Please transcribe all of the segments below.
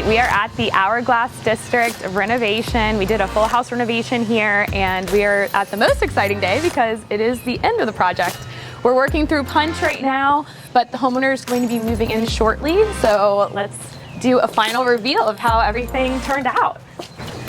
we are at the Hourglass District Renovation. We did a full house renovation here, and we are at the most exciting day because it is the end of the project. We're working through punch right now, but the homeowner is going to be moving in shortly. So let's do a final reveal of how everything turned out.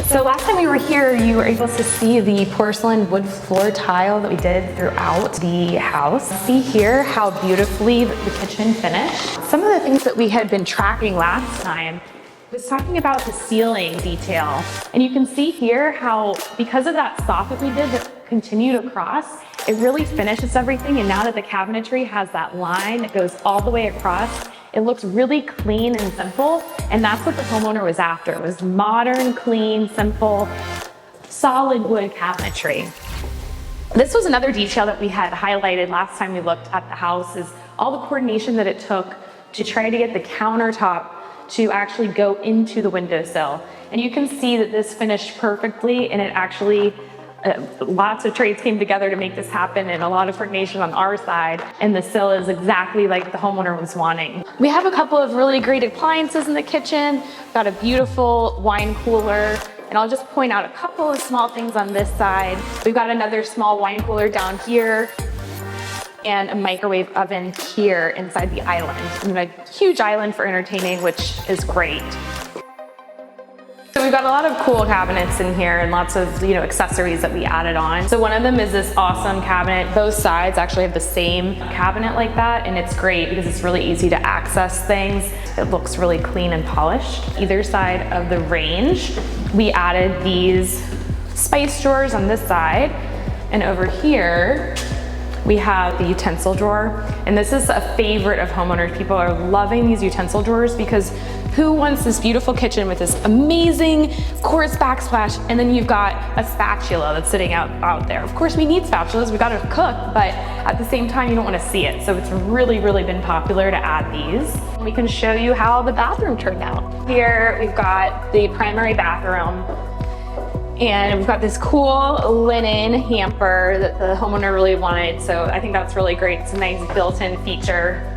So last time we were here, you were able to see the porcelain wood floor tile that we did throughout the house. See here how beautifully the kitchen finished. Some of the things that we had been tracking last time was talking about the ceiling detail. And you can see here how, because of that soffit we did that continued across, it really finishes everything. And now that the cabinetry has that line that goes all the way across, it looks really clean and simple, and that's what the homeowner was after. It was modern, clean, simple, solid wood cabinetry. This was another detail that we had highlighted last time we looked at the house, is all the coordination that it took to try to get the countertop to actually go into the windowsill. And you can see that this finished perfectly, and it actually lots of trades came together to make this happen, and a lot of coordination on our side, and the sill is exactly like the homeowner was wanting. We have a couple of really great appliances in the kitchen. We've got a beautiful wine cooler, and I'll just point out a couple of small things on this side. We've got another small wine cooler down here, and a microwave oven here inside the island. And a huge island for entertaining, which is great. So we've got a lot of cool cabinets in here and lots of accessories that we added on. So one of them is this awesome cabinet. Both sides actually have the same cabinet like that, and it's great because it's really easy to access things. It looks really clean and polished. Either side of the range, we added these spice drawers on this side, and over here we have the utensil drawer. And this is a favorite of homeowners. People are loving these utensil drawers because who wants this beautiful kitchen with this amazing quartz backsplash, and then you've got a spatula that's sitting out there. Of course, we need spatulas, we gotta cook, but at the same time, you don't wanna see it. So it's really, really been popular to add these. We can show you how the bathroom turned out. Here, we've got the primary bathroom, and we've got this cool linen hamper that the homeowner really wanted. So I think that's really great. It's a nice built-in feature.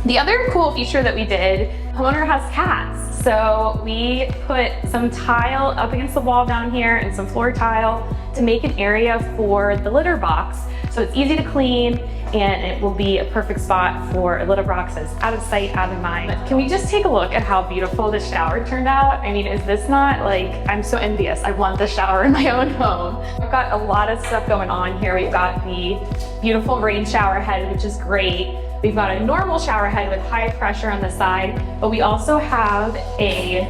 The other cool feature that we did, homeowner has cats. So we put some tile up against the wall down here and some floor tile to make an area for the litter box. So it's easy to clean, and it will be a perfect spot for a litter box that's out of sight, out of mind. Can we just take a look at how beautiful the shower turned out? I mean, is this not like, I'm so envious. I want the shower in my own home. We've got a lot of stuff going on here. We've got the beautiful rain shower head, which is great. We've got a normal shower head with high pressure on the side, but we also have a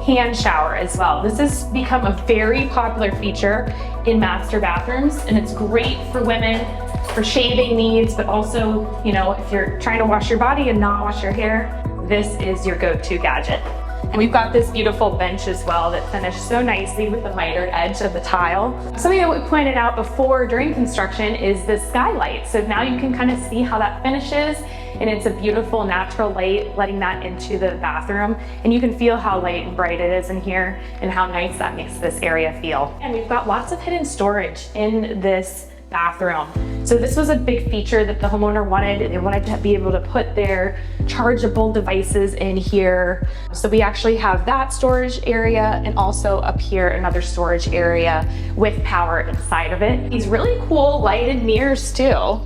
hand shower as well. This has become a very popular feature in master bathrooms, and it's great for women for shaving needs, but also, if you're trying to wash your body and not wash your hair, this is your go-to gadget. And we've got this beautiful bench as well that finished so nicely with the mitered edge of the tile. Something that we pointed out before during construction is the skylight. So now you can kind of see how that finishes, and it's a beautiful natural light letting that into the bathroom. And you can feel how light and bright it is in here and how nice that makes this area feel. And we've got lots of hidden storage in this bathroom. So this was a big feature that the homeowner wanted. They wanted to be able to put their chargeable devices in here. So we actually have that storage area, and also up here another storage area with power inside of it. These really cool lighted mirrors too.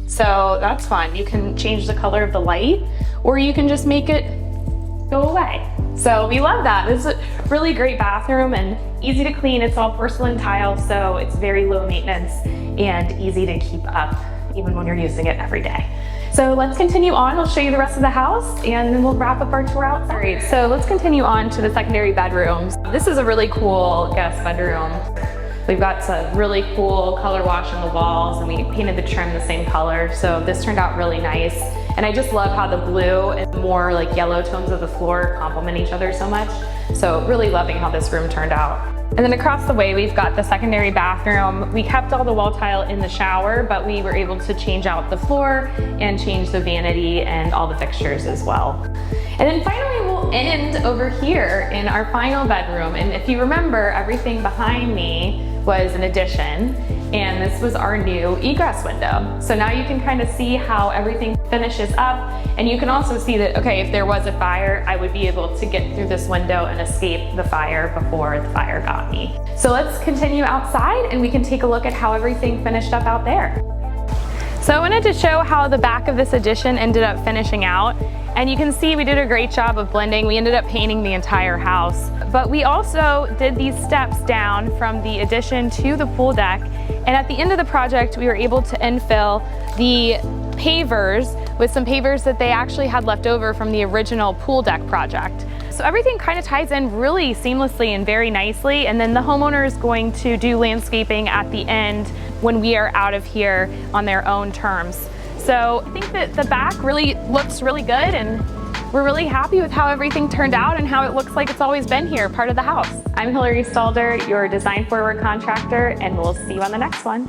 So that's fun. You can change the color of the light, or you can just make it go away. So we love that. This is a really great bathroom and easy to clean. It's all porcelain tile, so it's very low maintenance and easy to keep up even when you're using it every day. So let's continue on. I'll show you the rest of the house, and then we'll wrap up our tour outside. All right, so let's continue on to the secondary bedrooms. This is a really cool guest bedroom. We've got some really cool color wash on the walls, and we painted the trim the same color. So this turned out really nice. And I just love how the blue and more like yellow tones of the floor complement each other so much. So really loving how this room turned out. And then across the way, we've got the secondary bathroom. We kept all the wall tile in the shower, but we were able to change out the floor and change the vanity and all the fixtures as well. And then finally, we'll end over here in our final bedroom. And if you remember, everything behind me was an addition. and this was our new egress window. So now you can kind of see how everything finishes up, and you can also see that, okay, if there was a fire, I would be able to get through this window and escape the fire before the fire got me. So let's continue outside and we can take a look at how everything finished up out there. So I wanted to show how the back of this addition ended up finishing out. And you can see we did a great job of blending. We ended up painting the entire house. But we also did these steps down from the addition to the pool deck. And at the end of the project, we were able to infill the pavers with some pavers that they actually had left over from the original pool deck project. So everything kind of ties in really seamlessly and very nicely. And then the homeowner is going to do landscaping at the end when we are out of here on their own terms. So I think that the back really looks really good, and we're really happy with how everything turned out and how it looks like it's always been here, part of the house. I'm Hillary Stalder, your design forward contractor, and we'll see you on the next one.